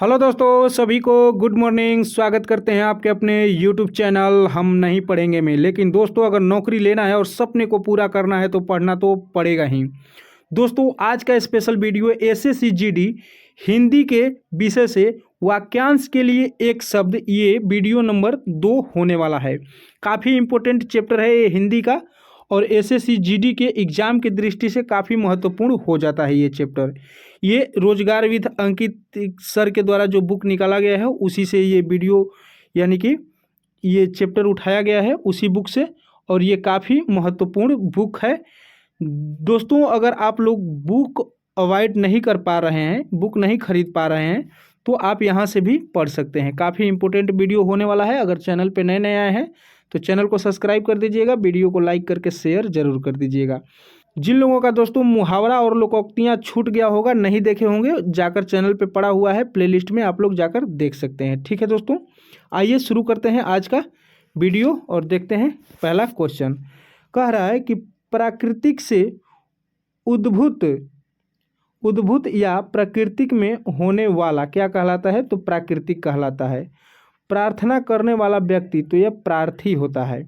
Hello दोस्तों, सभी को गुड मॉर्निंग। स्वागत करते हैं आपके अपने यूट्यूब चैनल हम नहीं पढ़ेंगे में। लेकिन दोस्तों, अगर नौकरी लेना है और सपने को पूरा करना है तो पढ़ना तो पड़ेगा ही। दोस्तों, आज का special video SSC GD Hindi के विषय से वाक्यांश के लिए एक शब्द, ये वीडियो नंबर 2 होने वाला है। काफ़ी इम्पोर्टेंट चैप्टर है ये हिंदी का, और एसएससी जीडी के एग्ज़ाम की दृष्टि से काफ़ी महत्वपूर्ण हो जाता है ये चैप्टर। ये रोजगार विद अंकित सर के द्वारा जो बुक निकाला गया है उसी से ये वीडियो, यानी कि ये चैप्टर उठाया गया है उसी बुक से, और ये काफ़ी महत्वपूर्ण बुक है। दोस्तों, अगर आप लोग बुक अवॉइड नहीं कर पा रहे हैं, बुक नहीं खरीद पा रहे हैं, तो आप यहाँ से भी पढ़ सकते हैं। काफ़ी इंपॉर्टेंट वीडियो होने वाला है। अगर चैनल पे नए नए आए हैं तो चैनल को सब्सक्राइब कर दीजिएगा, वीडियो को लाइक करके शेयर जरूर कर दीजिएगा। जिन लोगों का दोस्तों मुहावरा और लोकोक्तियाँ छूट गया होगा, नहीं देखे होंगे, जाकर चैनल पे पड़ा हुआ है प्लेलिस्ट में, आप लोग जाकर देख सकते हैं। ठीक है दोस्तों, आइए शुरू करते हैं आज का वीडियो और देखते हैं पहला क्वेश्चन। कह रहा है कि प्राकृतिक से उद्भूत उद्भूत या प्राकृतिक में होने वाला क्या कहलाता है? तो प्राकृतिक कहलाता है। प्रार्थना करने वाला व्यक्ति, तो यह प्रार्थी होता है।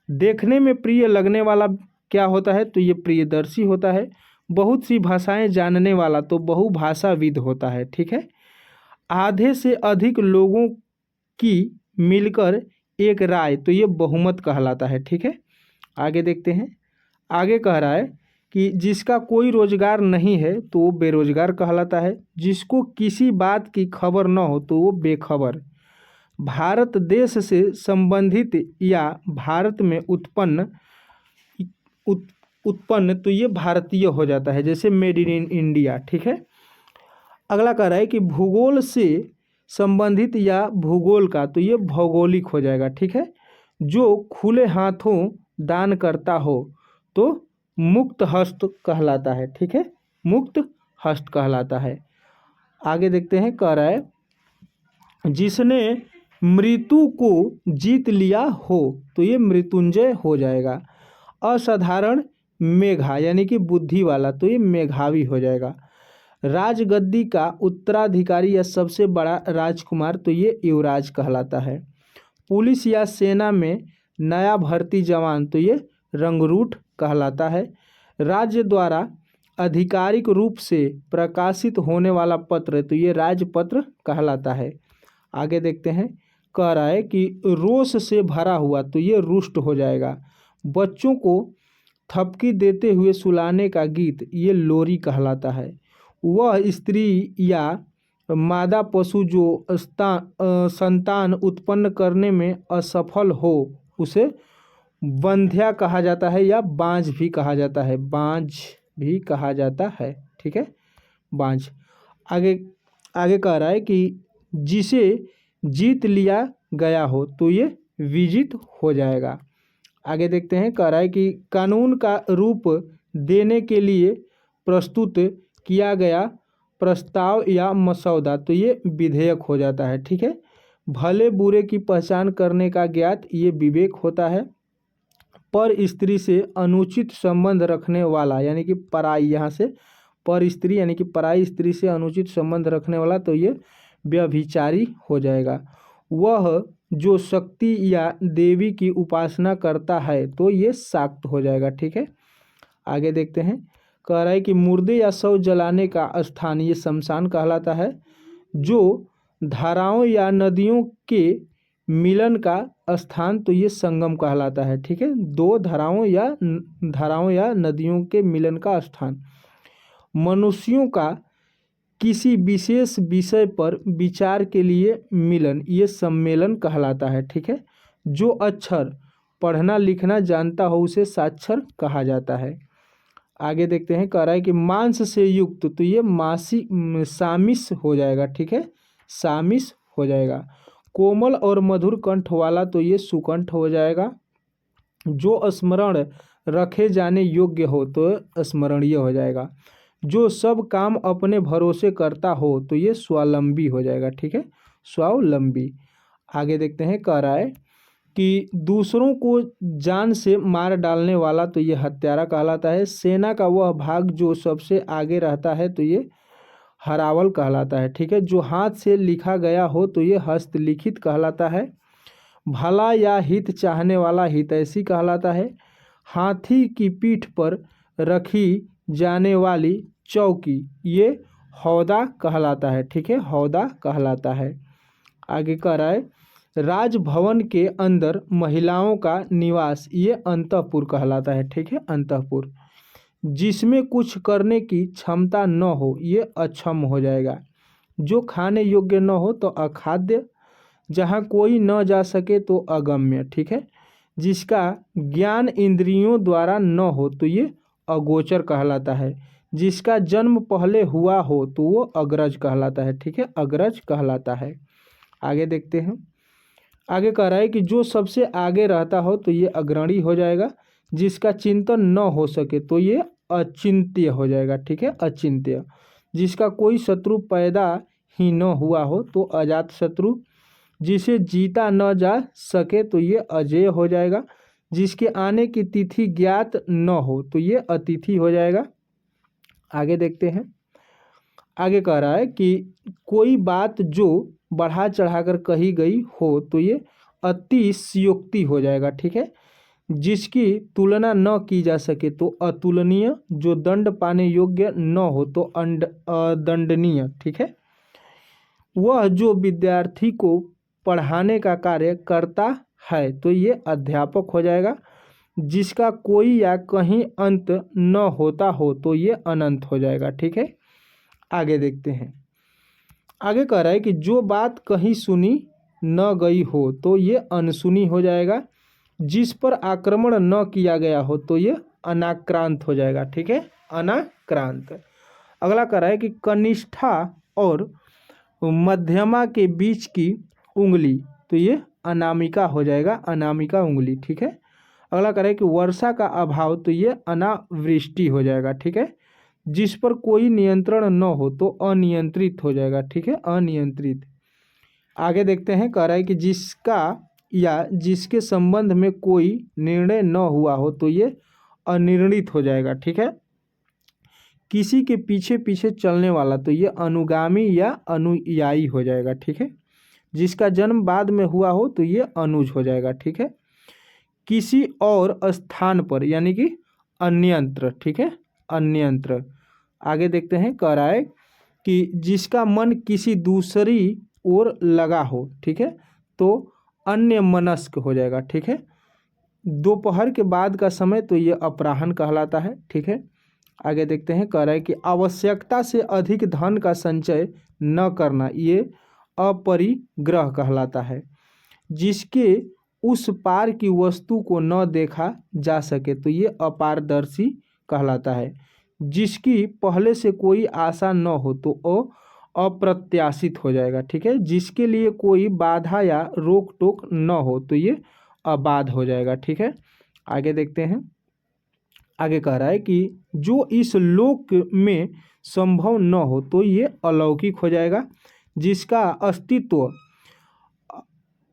देखने में प्रिय लगने वाला क्या होता है? तो ये प्रियदर्शी होता है। बहुत सी भाषाएं जानने वाला, तो बहुभाषाविद होता है। ठीक है। आधे से अधिक लोगों की मिलकर एक राय, तो ये बहुमत कहलाता है। ठीक है। आगे देखते हैं। आगे कह रहा है कि जिसका कोई रोजगार नहीं है तो वो बेरोजगार कहलाता है। जिसको किसी बात की खबर न हो तो वो बेखबर। भारत देश से संबंधित या भारत में उत्पन्न, तो ये भारतीय हो जाता है, जैसे मेड इन इंडिया। ठीक है। अगला कह रहा है कि भूगोल से संबंधित या भूगोल का, तो ये भौगोलिक हो जाएगा। ठीक है। जो खुले हाथों दान करता हो तो मुक्त हस्त कहलाता है। ठीक है, मुक्त हस्त कहलाता है। आगे देखते हैं। कह रहा है जिसने मृत्यु को जीत लिया हो, तो ये मृत्युंजय हो जाएगा। असाधारण मेघा, यानी कि बुद्धि वाला, तो ये मेघावी हो जाएगा। राजगद्दी का उत्तराधिकारी या सबसे बड़ा राजकुमार, तो ये युवराज कहलाता है। पुलिस या सेना में नया भर्ती जवान, तो ये रंगरूट कहलाता है। राज्य द्वारा आधिकारिक रूप से प्रकाशित होने वाला पत्र, तो ये राजपत्र कहलाता है। आगे देखते हैं। कह रहा है कि रोष से भरा हुआ, तो ये रुष्ट हो जाएगा। बच्चों को थपकी देते हुए सुलाने का गीत, ये लोरी कहलाता है। वह स्त्री या मादा पशु जो संतान उत्पन्न करने में असफल हो उसे बंध्या कहा जाता है, या बांझ भी कहा जाता है। बांझ भी कहा जाता है। ठीक है, बांझ। आगे आगे कह रहा है कि जिसे जीत लिया गया हो, तो ये विजित हो जाएगा। आगे देखते हैं। कह रहा है कि कानून का रूप देने के लिए प्रस्तुत किया गया प्रस्ताव या मसौदा, तो ये विधेयक हो जाता है। ठीक है। भले बुरे की पहचान करने का ज्ञात, ये विवेक होता है। पर स्त्री से अनुचित संबंध रखने वाला, यानी कि पराई, यहाँ से पर स्त्री यानी कि पराई स्त्री से अनुचित संबंध रखने वाला, तो ये व्यभिचारी हो जाएगा। वह जो शक्ति या देवी की उपासना करता है, तो ये शाक्त हो जाएगा। ठीक है। आगे देखते हैं। कह रहा है कि मुर्दे या शव जलाने का स्थान, ये शमशान कहलाता है। जो धाराओं या नदियों के मिलन का स्थान, तो ये संगम कहलाता है। ठीक है। दो धाराओं या नदियों के मिलन का स्थान। मनुष्यों का किसी विशेष विषय पर विचार के लिए मिलन, ये सम्मेलन कहलाता है। ठीक है। जो अक्षर पढ़ना लिखना जानता हो उसे साक्षर कहा जाता है। आगे देखते हैं। कह रहा है कि मांस से युक्त, तो ये सामिस हो जाएगा। ठीक है, सामिस हो जाएगा। कोमल और मधुर कंठ वाला, तो ये सुकंठ हो जाएगा। जो स्मरण रखे जाने योग्य हो, तो स्मरणीय हो जाएगा। जो सब काम अपने भरोसे करता हो, तो ये स्वावलंबी हो जाएगा। ठीक है, स्वावलंबी। आगे देखते हैं। कह रहा है कि दूसरों को जान से मार डालने वाला, तो ये हत्यारा कहलाता है। सेना का वह भाग जो सबसे आगे रहता है, तो ये हरावल कहलाता है। ठीक है, जो हाथ से लिखा गया हो तो ये हस्तलिखित कहलाता है। भला या हित चाहने वाला हितैषी कहलाता है। हाथी की पीठ पर रखी जाने वाली चौकी ये हौदा कहलाता है। ठीक है, हौदा कहलाता है। आगे कह रहा है राजभवन के अंदर महिलाओं का निवास ये अंतःपुर कहलाता है। ठीक है, अंतःपुर। जिसमें कुछ करने की क्षमता न हो ये अक्षम हो जाएगा। जो खाने योग्य न हो तो अखाद्य। जहाँ कोई न जा सके तो अगम्य। ठीक है, जिसका ज्ञान इंद्रियों द्वारा न हो तो ये अगोचर कहलाता है। जिसका जन्म पहले हुआ हो तो वो अग्रज कहलाता है। ठीक है, अग्रज कहलाता है। आगे देखते हैं। आगे कह रहा है कि जो सबसे आगे रहता हो तो ये अग्रणी हो जाएगा। जिसका चिंतन न हो सके तो ये अचिंत्य हो जाएगा। ठीक है, अचिंत्य। जिसका कोई शत्रु पैदा ही न हुआ हो तो अजात शत्रु। जिसे जीता न जा सके तो ये अजेय हो जाएगा। जिसके आने की तिथि ज्ञात न हो तो ये अतिथि हो जाएगा। आगे देखते हैं। आगे कह रहा है कि कोई बात जो बढ़ा चढ़ाकर कही गई हो तो ये अतिशयोक्ति हो जाएगा। ठीक है, जिसकी तुलना न की जा सके तो अतुलनीय। जो दंड पाने योग्य न हो तो अदंडनीय। ठीक है, वह जो विद्यार्थी को पढ़ाने का कार्य करता है तो ये अध्यापक हो जाएगा। जिसका कोई या कहीं अंत न होता हो तो ये अनंत हो जाएगा। ठीक है, आगे देखते हैं। आगे कह रहा है कि जो बात कहीं सुनी न गई हो तो ये अनसुनी हो जाएगा। जिस पर आक्रमण न किया गया हो तो ये अनाक्रांत हो जाएगा। ठीक है, अनाक्रांत। अगला कह रहा है कि कनिष्ठा और मध्यमा के बीच की उंगली तो ये अनामिका हो जाएगा। अनामिका उंगली। ठीक है, अगला कह रहा है कि वर्षा का अभाव तो ये अनावृष्टि हो जाएगा। ठीक है, जिस पर कोई नियंत्रण न हो तो अनियंत्रित हो जाएगा। ठीक है, अनियंत्रित। आगे देखते हैं। कह रहा है कि जिसका या जिसके संबंध में कोई निर्णय न हुआ हो तो ये अनिर्णित हो जाएगा। ठीक है, किसी के पीछे पीछे चलने वाला तो ये अनुगामी या अनुयायी हो जाएगा। ठीक है, जिसका जन्म बाद में हुआ हो तो ये अनुज हो जाएगा। ठीक है, किसी और स्थान पर यानी कि अन्यंत्र। ठीक है, अन्यंत्र। आगे देखते हैं। कह रहा है कि जिसका मन किसी दूसरी ओर लगा हो। ठीक है, तो अन्य मनस्क हो जाएगा। ठीक है, दोपहर के बाद का समय तो ये अपराह्न कहलाता है। ठीक है, आगे देखते हैं। कह रहा है कि आवश्यकता से अधिक धन का संचय न करना ये अपरिग्रह कहलाता है। जिसके उस पार की वस्तु को न देखा जा सके तो ये अपारदर्शी कहलाता है। जिसकी पहले से कोई आशा न हो तो अप्रत्याशित हो जाएगा। ठीक है, जिसके लिए कोई बाधा या रोक टोक न हो तो ये अबाध हो जाएगा। ठीक है, आगे देखते हैं। आगे कह रहा है कि जो इस लोक में संभव न हो तो ये अलौकिक हो जाएगा। जिसका अस्तित्व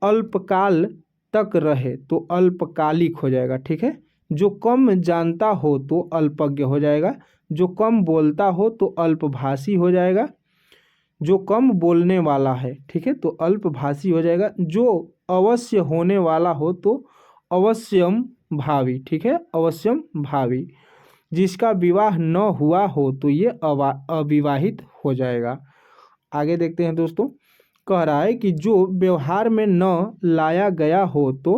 अल्पकाल तक रहे तो अल्पकालिक हो जाएगा। ठीक है, जो कम जानता हो तो अल्पज्ञ हो जाएगा। जो कम बोलता हो तो अल्पभाषी हो जाएगा। जो कम बोलने वाला है ठीक है तो अल्पभाषी हो जाएगा। जो अवश्य होने वाला हो तो अवश्यम भावी। ठीक है, अवश्यम भावी। जिसका विवाह न हुआ हो तो ये अविवाहित हो जाएगा। आगे देखते हैं दोस्तों। कह रहा है कि जो व्यवहार में न लाया गया हो तो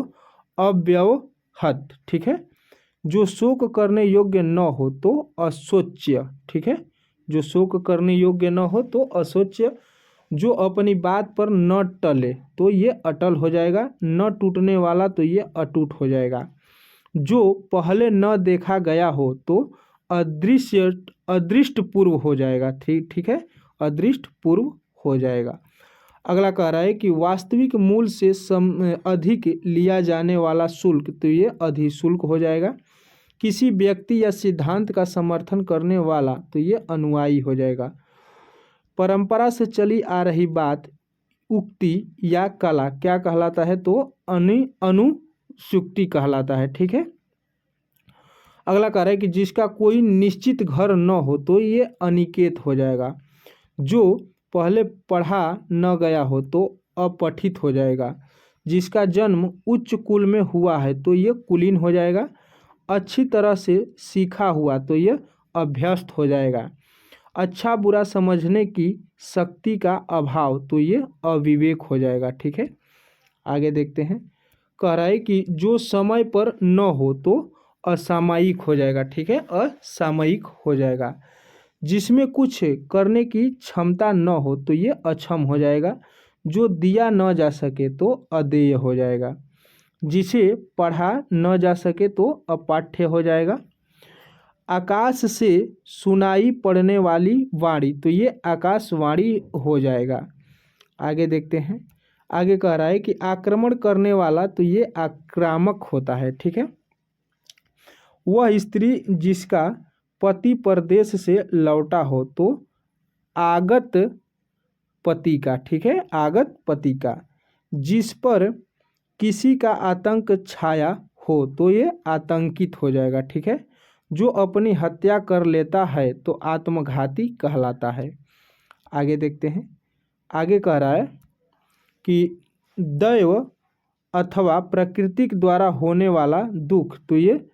अव्यवहत। ठीक है, जो शोक करने योग्य न हो तो अशोच्य। ठीक है, जो शोक करने योग्य न हो तो अशोच्य। जो अपनी बात पर न टले तो ये अटल हो जाएगा। न टूटने वाला तो ये अटूट हो जाएगा। जो पहले न देखा गया हो तो अदृष्ट पूर्व हो जाएगा। ठीक है, अदृष्ट पूर्व हो जाएगा। अगला कह रहा है कि वास्तविक मूल से अधिक लिया जाने वाला शुल्क तो ये अधिशुल्क हो जाएगा। किसी व्यक्ति या सिद्धांत का समर्थन करने वाला तो ये अनुयायी हो जाएगा। परंपरा से चली आ रही बात उक्ति या कला क्या कहलाता है तो अनुसुक्ति कहलाता है। ठीक है, अगला कह रहा है कि जिसका कोई निश्चित घर न हो तो ये अनिकेत हो जाएगा। जो पहले पढ़ा न गया हो तो अपठित हो जाएगा। जिसका जन्म उच्च कुल में हुआ है तो ये कुलीन हो जाएगा। अच्छी तरह से सीखा हुआ तो ये अभ्यस्त हो जाएगा। अच्छा बुरा समझने की शक्ति का अभाव तो ये अविवेक हो जाएगा। ठीक है, आगे देखते हैं। कह रहा है कि जो समय पर न हो तो असामयिक हो जाएगा। ठीक है, असामयिक हो जाएगा। जिसमें कुछ करने की क्षमता न हो तो ये अक्षम हो जाएगा। जो दिया न जा सके तो अदेय हो जाएगा। जिसे पढ़ा न जा सके तो अपाठ्य हो जाएगा। आकाश से सुनाई पड़ने वाली वाणी तो ये आकाशवाणी हो जाएगा। आगे देखते हैं। आगे कह रहा है कि आक्रमण करने वाला तो ये आक्रामक होता है। ठीक है, वह स्त्री जिसका पति परदेश से लौटा हो तो आगत पति का। ठीक है, आगत पति का। जिस पर किसी का आतंक छाया हो तो ये आतंकित हो जाएगा। ठीक है, जो अपनी हत्या कर लेता है तो आत्मघाती कहलाता है। आगे देखते हैं। आगे कह रहा है कि दैव अथवा प्रकृति द्वारा होने वाला दुख तो ये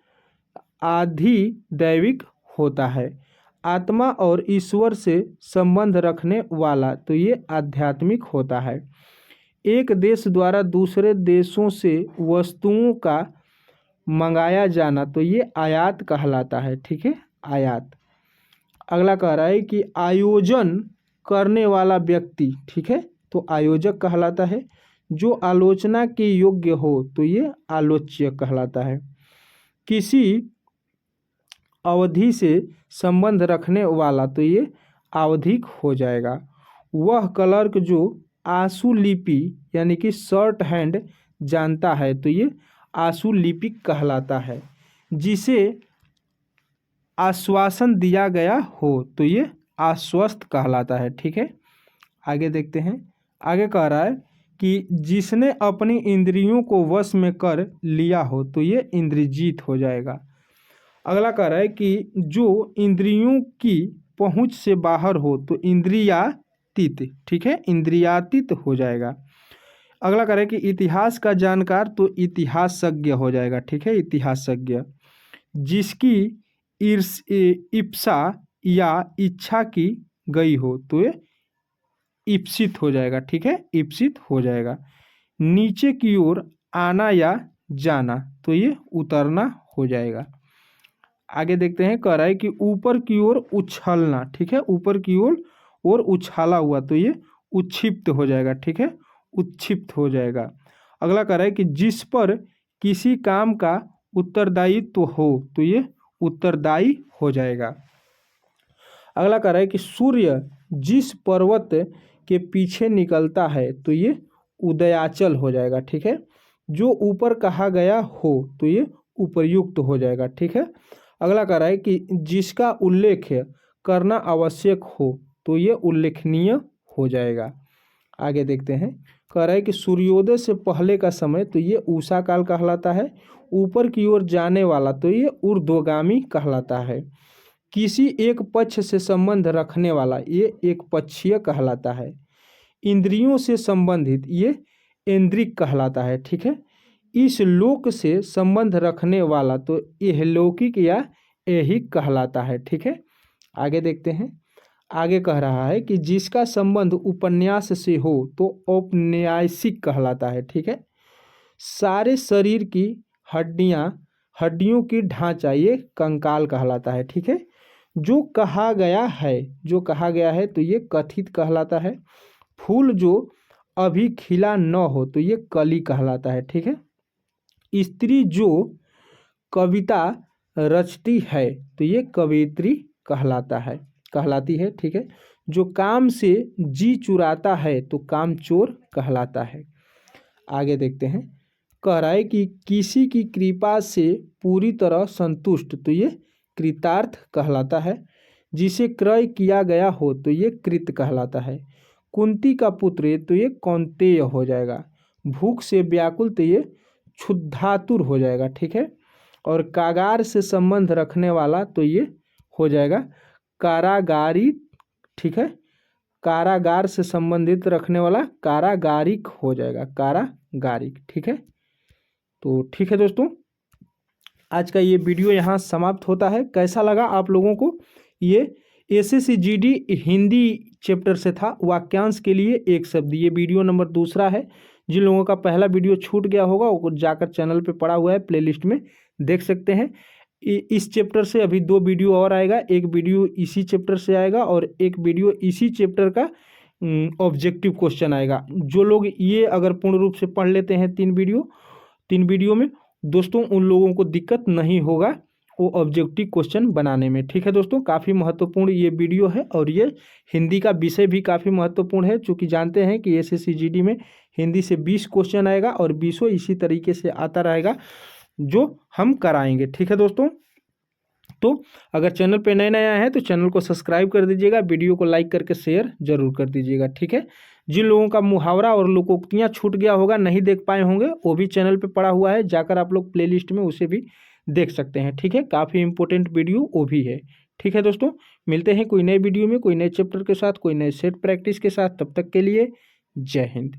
आधिदैविक होता है। आत्मा और ईश्वर से संबंध रखने वाला तो ये आध्यात्मिक होता है। एक देश द्वारा दूसरे देशों से वस्तुओं का मंगाया जाना तो ये आयात कहलाता है। ठीक है, आयात। अगला कह रहा है कि आयोजन करने वाला व्यक्ति, ठीक है, तो आयोजक कहलाता है। जो आलोचना के योग्य हो तो ये आलोच्य कहलाता है। किसी अवधि से संबंध रखने वाला तो ये आवधिक हो जाएगा। वह क्लर्क जो आशुलिपि यानी कि शॉर्ट हैंड जानता है तो ये आशुलिपिक कहलाता है। जिसे आश्वासन दिया गया हो तो ये आश्वस्त कहलाता है। ठीक है, आगे देखते हैं। आगे कह रहा है कि जिसने अपनी इंद्रियों को वश में कर लिया हो तो ये इंद्रजीत हो जाएगा। अगला कह रहा है कि जो इंद्रियों की पहुंच से बाहर हो तो इंद्रियातीत। ठीक है, इंद्रियातीत हो जाएगा। अगला कह रहा है कि इतिहास का जानकार तो इतिहासज्ञ हो जाएगा। ठीक है, इतिहासज्ञ। जिसकी इप्सा या इच्छा की गई हो तो ये इप्सित हो जाएगा। ठीक है, इप्सित हो जाएगा। नीचे की ओर आना या जाना तो ये उतरना हो जाएगा। आगे देखते हैं। कह रहा है कि ऊपर की ओर उछलना। ठीक है, ऊपर की ओर उछाला हुआ तो ये उच्छिप्त हो जाएगा। ठीक है, उच्छिप्त हो जाएगा। अगला कह रहा है कि जिस पर किसी काम का उत्तरदायित्व हो तो ये उत्तरदायी हो जाएगा। अगला कह रहा है कि सूर्य जिस पर्वत के पीछे निकलता है तो ये उदयाचल हो जाएगा। ठीक है, जो ऊपर कहा गया हो तो ये उपर्युक्त हो जाएगा। ठीक है, अगला कह रहा है कि जिसका उल्लेख करना आवश्यक हो तो ये उल्लेखनीय हो जाएगा। आगे देखते हैं। कह रहा है कि सूर्योदय से पहले का समय तो ये उषा काल कहलाता है। ऊपर की ओर जाने वाला तो ये ऊर्ध्वगामी कहलाता है। किसी एक पक्ष से संबंध रखने वाला ये एक पक्षीय कहलाता है। इंद्रियों से संबंधित ये इंद्रिक कहलाता है। ठीक है, इस लोक से संबंध रखने वाला तो इहलौकिक या ऐहिक कहलाता है। ठीक है, आगे देखते हैं। आगे कह रहा है कि जिसका संबंध उपन्यास से हो तो औपन्यासिक कहलाता है। ठीक है, सारे शरीर की हड्डियों की ढांचा ये कंकाल कहलाता है। ठीक है, जो कहा गया है तो ये कथित कहलाता है। फूल जो अभी खिला न हो तो ये कली कहलाता है। ठीक है, स्त्री जो कविता रचती है तो ये कवियत्री कहलाती है। ठीक है, जो काम से जी चुराता है तो कामचोर कहलाता है। आगे देखते हैं। कह रहा है कि किसी की कृपा से पूरी तरह संतुष्ट तो ये कृतार्थ कहलाता है। जिसे क्रय किया गया हो तो ये कृत कहलाता है। कुंती का पुत्र तो ये कौंतेय हो जाएगा। भूख से व्याकुल तो ये क्षुधातुर हो जाएगा। ठीक है, और कागार से संबंध रखने वाला तो ये हो जाएगा कारागारी। ठीक है, कारागार से संबंधित रखने वाला कारागारिक हो जाएगा, कारागारिक। ठीक है, तो ठीक है दोस्तों, आज का ये वीडियो यहाँ समाप्त होता है। कैसा लगा आप लोगों को? ये एसएससी जीडी हिंदी चैप्टर से था, वाक्यांश के लिए एक शब्द। ये वीडियो नंबर 2 है। जिन लोगों का पहला वीडियो छूट गया होगा वो जाकर चैनल पे पड़ा हुआ है, प्लेलिस्ट में देख सकते हैं। इस चैप्टर से अभी 2 वीडियो और आएगा, एक वीडियो इसी चैप्टर से आएगा और एक वीडियो इसी चैप्टर का ऑब्जेक्टिव क्वेश्चन आएगा। जो लोग ये अगर पूर्ण रूप से पढ़ लेते हैं 3 वीडियो में दोस्तों, उन लोगों को दिक्कत नहीं होगा वो ऑब्जेक्टिव क्वेश्चन बनाने में। ठीक है दोस्तों, काफ़ी महत्वपूर्ण ये वीडियो है और ये हिंदी का विषय भी काफ़ी महत्वपूर्ण है, चूँकि जानते हैं कि एसएससी जीडी में हिंदी से 20 क्वेश्चन आएगा और 20 इसी तरीके से आता रहेगा जो हम कराएंगे। ठीक है दोस्तों, तो अगर चैनल पे नए आया है तो चैनल को सब्सक्राइब कर दीजिएगा, वीडियो को लाइक करके शेयर जरूर कर दीजिएगा। ठीक है, जिन लोगों का मुहावरा और लोकोक्तियाँ छूट गया होगा, नहीं देख पाए होंगे, वो भी चैनल पे पड़ा हुआ है, जाकर आप लोग प्लेलिस्ट में उसे भी देख सकते हैं। ठीक है, काफ़ी इंपॉर्टेंट वीडियो वो भी है। ठीक है दोस्तों, मिलते हैं कोई नए वीडियो में, कोई नए चैप्टर के साथ, कोई नए सेट प्रैक्टिस के साथ। तब तक के लिए जय हिंद।